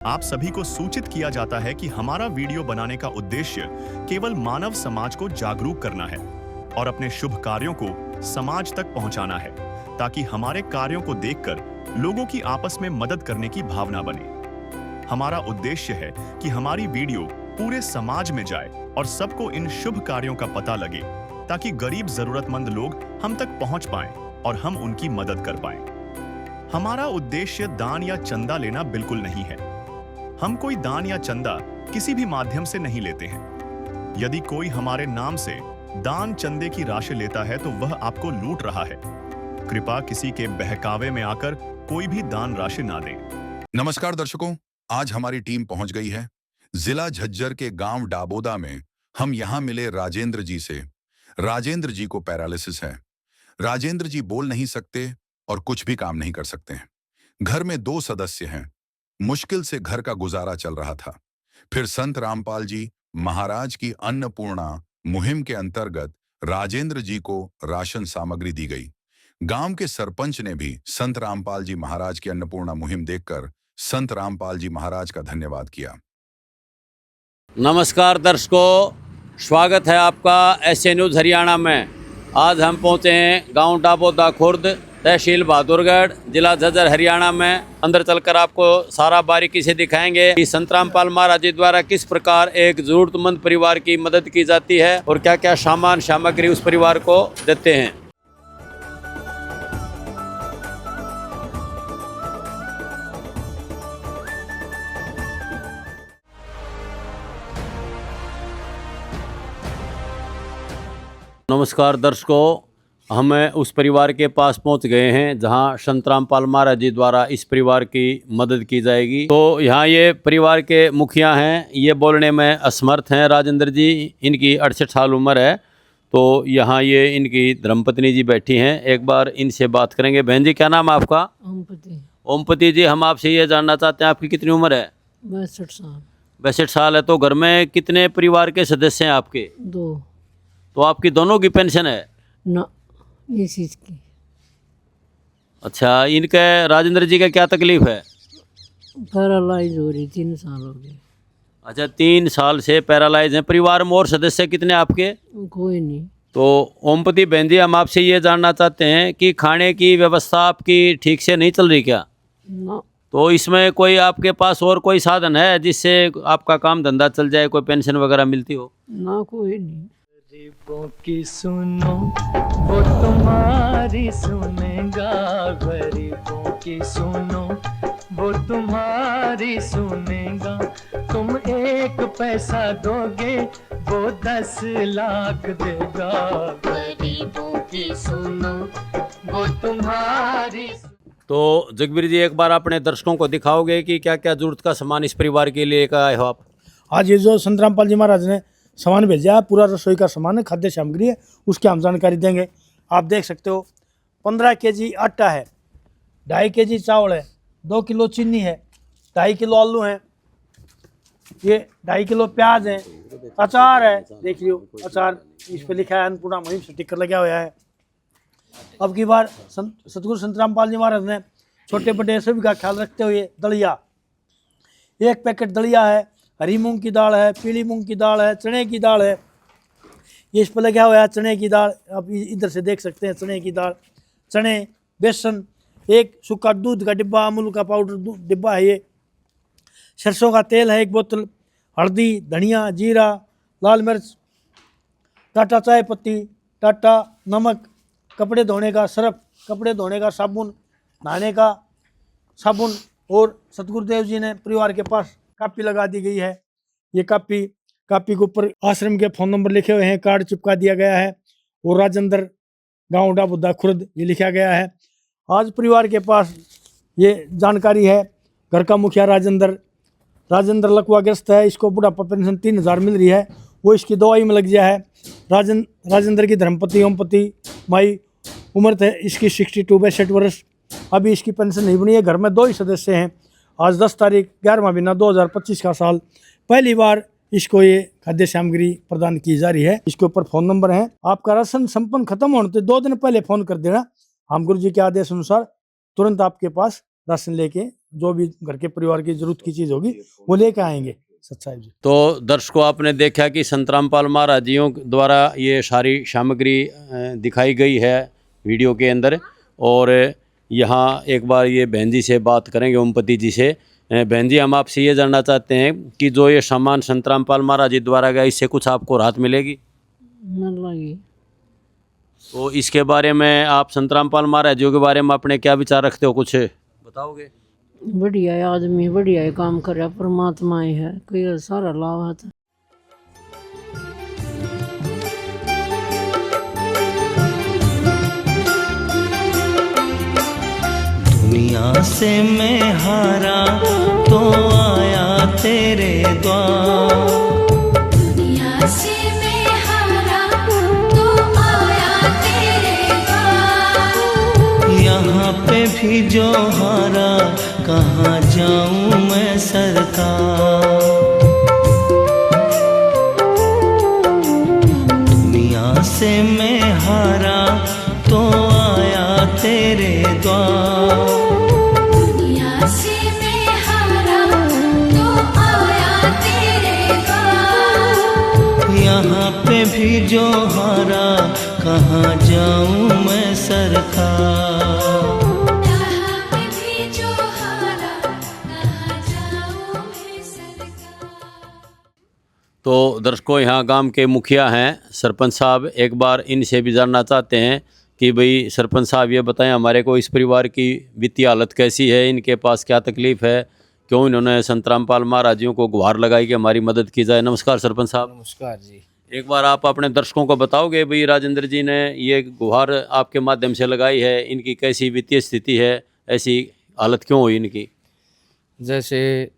आप सभी को सूचित किया जाता है कि हमारा वीडियो बनाने का उद्देश्य केवल मानव समाज को जागरूक करना है और अपने शुभ कार्यों को समाज तक पहुंचाना है, ताकि हमारे कार्यों को देखकर लोगों की आपस में मदद करने की भावना बने। हमारा उद्देश्य है कि हमारी वीडियो पूरे समाज में जाए और सबको इन शुभ कार्यों का पता लगे, ताकि गरीब जरूरतमंद लोग हम तक पहुंच पाएं और हम उनकी मदद कर पाएं। हमारा उद्देश्य दान या चंदा लेना बिल्कुल नहीं है। हम कोई दान या चंदा किसी भी माध्यम से नहीं लेते हैं। यदि कोई हमारे नाम से दान चंदे की राशि लेता है तो वह आपको लूट रहा है। कृपया किसी के बहकावे में आकर कोई भी दान राशि ना दें। नमस्कार दर्शकों, आज हमारी टीम पहुंच गई है जिला झज्जर के गांव डाबोदा में। हम यहां मिले राजेंद्र जी से। राजेंद्र जी को पैरालिसिस है। राजेंद्र जी बोल नहीं सकते और कुछ भी काम नहीं कर सकते हैं। घर में 2 सदस्य हैं। मुश्किल से घर का गुजारा चल रहा था। फिर संत रामपाल जी महाराज की अन्नपूर्णा मुहिम के अंतर्गत राजेंद्र जी को राशन सामग्री दी गई। गांव के सरपंच ने भी संत रामपाल जी महाराज की अन्नपूर्णा मुहिम देखकर संत रामपाल जी महाराज का धन्यवाद किया। नमस्कार दर्शकों, स्वागत है आपका एसए न्यूज़ हरियाणा में। आज हम पहुंचे हैं गांव डाबोदा खुर्द, तहसील बहादुरगढ़, जिला झज्जर, हरियाणा में। अंदर चलकर आपको सारा बारीकी से दिखाएंगे कि संत रामपाल महाराज जी द्वारा किस प्रकार एक जरूरतमंद परिवार की मदद की जाती है और क्या क्या सामान सामग्री उस परिवार को देते हैं। नमस्कार दर्शकों, हम उस परिवार के पास पहुंच गए हैं जहां संत रामपाल महाराज जी द्वारा इस परिवार की मदद की जाएगी। तो यहां ये परिवार के मुखिया हैं, ये बोलने में असमर्थ हैं। राजेंद्र जी, इनकी 68 साल उम्र है। तो यहां ये इनकी धर्मपत्नी जी बैठी हैं, एक बार इनसे बात करेंगे। बहन जी, क्या नाम है आपका? ओमपति। ओमपति जी, हम आपसे ये जानना चाहते हैं आपकी कितनी उम्र है? 62 साल। 62 साल है। तो घर में कितने परिवार के सदस्य हैं आपके? 2। तो आपकी दोनों की पेंशन है? ना, ये चीज़ की अच्छा, इनके राजेंद्र जी का क्या तकलीफ है? पैरालाइज हो रही, 3 साल हो गए। अच्छा, 3 साल से पैरालाइज हैं। परिवार में और सदस्य कितने आपके? कोई नहीं। तो ओमपति बहन जी, हम आपसे ये जानना चाहते हैं कि खाने की व्यवस्था आपकी ठीक से नहीं चल रही क्या? ना। तो इसमें कोई आपके पास और कोई साधन है जिससे आपका काम धंधा चल जाए, कोई पेंशन वगैरह मिलती हो? ना, कोई नहीं। गरीबों की सुनो, वो तुम्हारी सुनेगा। गरीबों की सुनो, वो तुम्हारी सुनेगा। तुम 1 पैसा दोगे, वो 10 लाख देगा। गरीबों की सुनो, वो तुम्हारी। तो जगबीर जी, एक बार अपने दर्शकों को दिखाओगे कि क्या क्या जरूरत का सामान इस परिवार के लिए आए हो आप? आज ये जो संत रामपाल जी महाराज ने सामान भेजा है, पूरा रसोई का सामान है, खाद्य सामग्री है, उसकी हम जानकारी देंगे। आप देख सकते हो 15 केजी आटा है, 2.5 केजी चावल है, 2 किलो चीनी है, 2.5 किलो आलू है, ये 2.5 किलो प्याज है, अचार है, देख लियो अचार, इस पे लिखा है अन्नपूर्णा मुहिम, स्टिकर लगा हुआ है। अब की बार सतगुरु संत रामपाल जी महाराज ने छोटे बड़े सभी का ख्याल रखते हुए दलिया, 1 पैकेट दलिया है, हरी मूंग की दाल है, पीली मूंग की दाल है, चने की दाल है, ये इस पर लगा हुआ है चने की दाल। आप इधर से देख सकते हैं चने की दाल, चने, बेसन, 1 सूखा दूध का डिब्बा, अमूल का पाउडर डिब्बा है, ये सरसों का तेल है 1 बोतल, हल्दी, धनिया, जीरा, लाल मिर्च, टाटा चाय पत्ती, टाटा नमक, कपड़े धोने का सर्फ, कपड़े धोने का साबुन, नहाने का साबुन। और सतगुरुदेव जी ने परिवार के पास कापी लगा दी गई है। ये कापी के ऊपर आश्रम के फ़ोन नंबर लिखे हुए हैं, कार्ड चिपका दिया गया है और राजेंद्र गांव डाबोदा खुर्द ये लिखा गया है। आज परिवार के पास ये जानकारी है। घर का मुखिया राजेंद्र लकवाग्रस्त है, इसको बुढ़ापा पेंशन 3000 मिल रही है, वो इसकी दवाई में लग गया है। राजेंद्र की धर्मपति ओमपति माई उम्र थे इसकी 62 वर्ष, अभी इसकी पेंशन नहीं बनी है। घर में 2 ही सदस्य हैं। आज 10 तारीख 11वां महीना 2025 का साल पहली बार इसको ये खाद्य सामग्री प्रदान की जा रही है। इसके ऊपर फ़ोन नंबर है। आपका राशन संपन्न खत्म होने से 2 दिन पहले फ़ोन कर देना। हम गुरु जी के आदेश अनुसार तुरंत आपके पास राशन लेके जो भी घर के परिवार की जरूरत की चीज़ होगी वो लेके आएंगे सत साहिब जी। तो दर्शकों, आपने देखा कि संत रामपाल महाराज जियों द्वारा ये सारी सामग्री दिखाई गई है वीडियो के अंदर। और यहाँ एक बार ये बहन जी से बात करेंगे, ओमपति जी से। बहन जी, हम आपसे ये जानना चाहते हैं कि जो ये सामान संत रामपाल महाराज जी द्वारा गया, इससे कुछ आपको राहत मिलेगी? न लगी। तो इसके बारे में आप संत रामपाल महाराज जी के बारे में अपने क्या विचार रखते हो, कुछ बताओगे? बढ़िया है आदमी, बढ़िया है काम कर रहा, परमात्मा ही है, कोई सारा लाभ है। दुनिया से मैं हारा तो आया तेरे द्वार, दुनिया से मैं हारा तो आया तेरे द्वार, यहाँ पे भी जो हारा कहाँ जाऊँ मैं सरकार। दुनिया से मैं हारा तो आया तेरे द्वार, दुनिया से मैं हारा तो आया तेरे द्वार, यहाँ पे भी जो हारा कहाँ जाऊँ मैं सरकार। यहाँ पे भी जो हारा कहाँ जाऊँ मैं सरकार। तो दर्शकों, यहाँ गांव के मुखिया हैं सरपंच साहब, एक बार इनसे भी जानना चाहते हैं कि भाई सरपंच साहब ये बताएं हमारे को इस परिवार की वित्तीय हालत कैसी है, इनके पास क्या तकलीफ़ है, क्यों इन्होंने संत रामपाल महाराज जी को गुहार लगाई कि हमारी मदद की जाए। नमस्कार सरपंच साहब। नमस्कार जी। एक बार आप अपने दर्शकों को बताओगे भाई राजेंद्र जी ने ये गुहार आपके माध्यम से लगाई है, इनकी कैसी वित्तीय स्थिति है, ऐसी हालत क्यों हुई इनकी? जैसे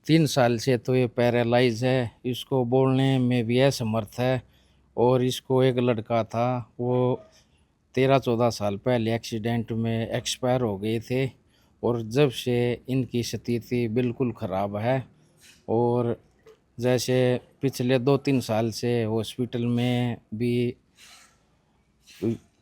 3 साल से तो ये पैरालाइज है, इसको बोलने में भी असमर्थ है। और इसको एक लड़का था, वो 13-14 साल पहले एक्सीडेंट में एक्सपायर हो गए थे। और जब से इनकी स्थिति बिल्कुल ख़राब है। और जैसे पिछले 2-3 साल से हॉस्पिटल में भी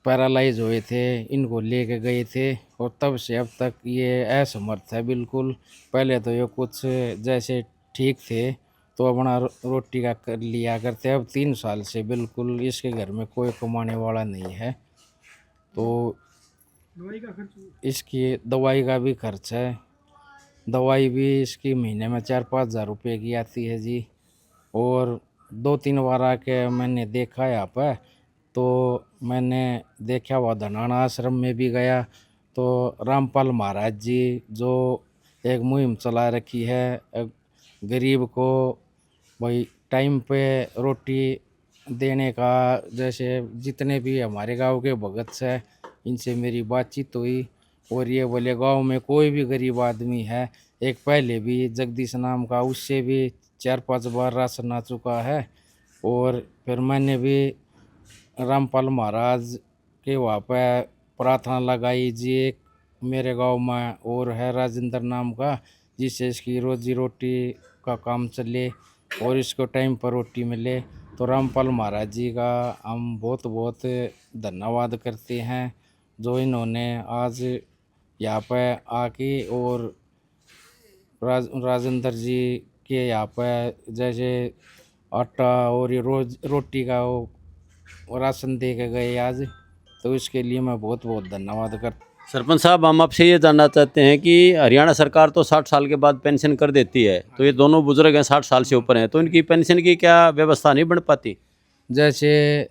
पैरालाइज हुए थे, इनको लेके गए थे और तब से अब तक ये असमर्थ है बिल्कुल। पहले तो ये कुछ जैसे ठीक थे तो अपना रोटी का कर लिया करते, अब 3 साल से बिल्कुल इसके घर में कोई कमाने वाला नहीं है। तो इसकी दवाई का भी खर्च है, दवाई भी इसकी महीने में 4-5 हज़ार रुपये की आती है जी। और 2-3 बार आके मैंने देखा यहाँ पर, तो मैंने देखा हुआ धनाना आश्रम में भी गया, तो रामपाल महाराज जी जो एक मुहिम चला रखी है गरीब को भाई टाइम पे रोटी देने का, जैसे जितने भी हमारे गांव के भगत है इनसे मेरी बातचीत हुई और ये बोले गांव में कोई भी गरीब आदमी है, एक पहले भी जगदीश नाम का, उससे भी 4-5 बार राशन आ चुका है। और फिर मैंने भी रामपाल महाराज के वहाँ पर प्रार्थना लगाई जी, एक मेरे गांव में और है राजेंद्र नाम का, जिससे इसकी रोजी रोटी का काम चले और इसको टाइम पर रोटी मिले। तो रामपाल महाराज जी का हम बहुत बहुत धन्यवाद करते हैं, जो इन्होंने आज यहाँ पर आके और राजेंद्र जी के यहाँ पर जैसे आटा और ये रोज रोटी का वो राशन दे के गए आज, तो इसके लिए मैं बहुत बहुत धन्यवाद करता। सरपंच साहब, हम आपसे ये जानना चाहते हैं कि हरियाणा सरकार तो 60 साल के बाद पेंशन कर देती है, तो ये दोनों बुजुर्ग हैं 60 साल से ऊपर हैं, तो इनकी पेंशन की क्या व्यवस्था नहीं बन पाती? जैसे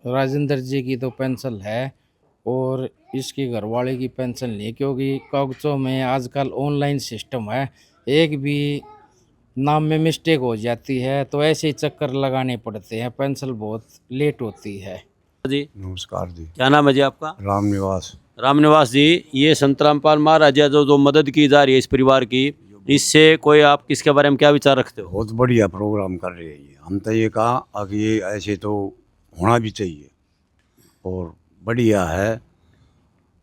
राजेंद्र जी की तो पेंशन है और इसकी घरवाले की पेंशन नहीं, क्योंकि कागजों में आजकल ऑनलाइन सिस्टम है, एक भी नाम में मिस्टेक हो जाती है तो ऐसे ही चक्कर लगाने पड़ते हैं, पेंशन बहुत लेट होती है जी। नमस्कार जी। क्या नाम है जी आपका? रामनिवास। रामनिवास जी, ये संत रामपाल महाराज जो मदद की जा रही है इस परिवार की, इससे कोई आप किसके बारे में क्या विचार रखते हो? बहुत बढ़िया प्रोग्राम कर रहे हैं ये। हम तो ये कहा कि ये ऐसे तो होना भी चाहिए और बढ़िया है,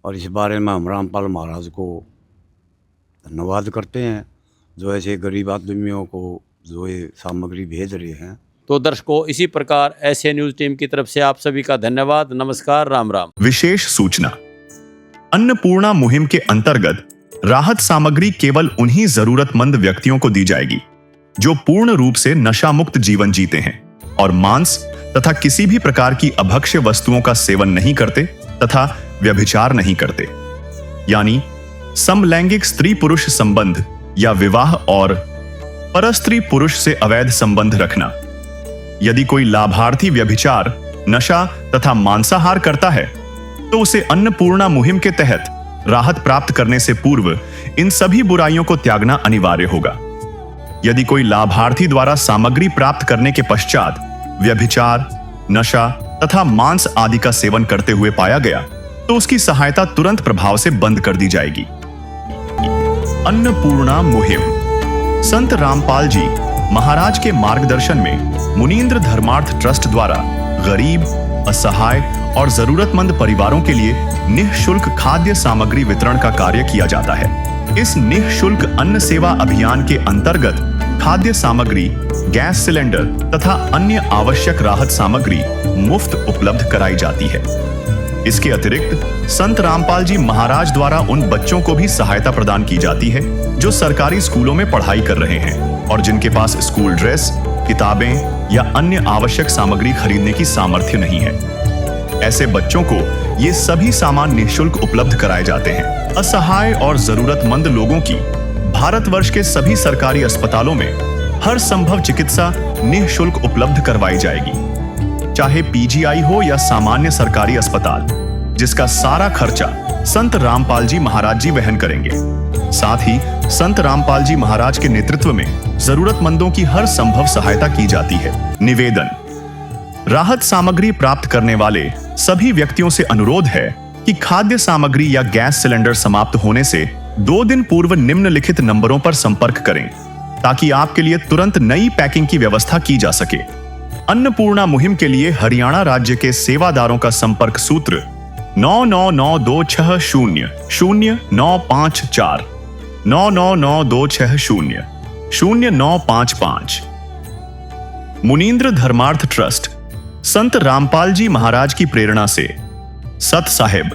और इस बारे में हम रामपाल महाराज को धन्यवाद करते हैं जो ऐसे गरीब आदमियों को जो ये सामग्री भेज रहे हैं। तो दर्शकों, इसी प्रकार ऐसे न्यूज़ टीम की तरफ से आप सभी का धन्यवाद। नमस्कार, राम राम। विशेष सूचना, अन्नपूर्णा मुहिम के अंतर्गत राहत सामग्री केवल उन्हीं जरूरतमंद व्यक्तियों को दी जाएगी जो पूर्ण रूप से नशा मुक्त जीवन जीते हैं और मांस तथा किसी भी प्रकार की अभक्ष्य वस्तुओं का सेवन नहीं करते तथा व्यभिचार नहीं करते, यानी समलैंगिक स्त्री पुरुष संबंध या विवाह और परस्त्री पुरुष से अवैध संबंध रखना। यदि कोई लाभार्थी व्यभिचार, नशा तथा मांसाहार करता है तो उसे अन्नपूर्णा मुहिम के तहत राहत प्राप्त करने से पूर्व इन सभी बुराइयों को त्यागना अनिवार्य होगा। यदि कोई लाभार्थी द्वारा सामग्री प्राप्त करने के पश्चात व्यभिचार, नशा तथा मांस आदि का सेवन करते हुए पाया गया तो उसकी सहायता तुरंत प्रभाव से बंद कर दी जाएगी। अन्नपूर्णा मुहिम। संत रामपाल जी महाराज के मार्गदर्शन में मुनींद्र धर्मार्थ ट्रस्ट द्वारा गरीब, असहाय और जरूरतमंद परिवारों के लिए निःशुल्क खाद्य सामग्री वितरण का कार्य किया जाता है। इस निःशुल्क अन्न सेवा अभियान के अंतर्गत खाद्य सामग्री, गैस सिलेंडर तथा अन्य आवश्यक राहत सामग्री मुफ्त उपलब्ध कराई जाती है। इसके अतिरिक्त संत रामपाल जी महाराज द्वारा उन बच्चों को भी सहायता प्रदान की जाती है जो सरकारी स्कूलों में पढ़ाई कर रहे हैं और जिनके पास स्कूल ड्रेस, किताबें या अन्य आवश्यक सामग्री खरीदने की सामर्थ्य नहीं है। ऐसे बच्चों को ये सभी सामान निःशुल्क उपलब्ध कराए जाते हैं। असहाय और जरूरतमंद लोगों की भारतवर्ष के सभी सरकारी अस्पतालों में हर संभव चिकित्सा निःशुल्क उपलब्ध करवाई जाएगी, चाहे पीजीआई हो या सामान्य सरकारी अस्पताल, जिसका सारा खर्चा संत रामपाल जी महाराज जी वहन करेंगे। साथ ही संत रामपाल जी महाराज के नेतृत्व में जरूरतमंदों की हर संभव सहायता की जाती है। निवेदन। राहत सामग्री प्राप्त करने वाले सभी व्यक्तियों से अनुरोध है कि खाद्य सामग्री या गैस सिलेंडर समाप्त होने से 2 दिन पूर्व निम्नलिखित नंबरों पर संपर्क करें ताकि आपके लिए तुरंत नई पैकिंग की व्यवस्था की जा सके। अन्नपूर्णा मुहिम के लिए हरियाणा राज्य के सेवादारों का संपर्क सूत्र 9992600954 9992600955। मुनींद्र धर्मार्थ ट्रस्ट संत रामपाल जी महाराज की प्रेरणा से सत साहिब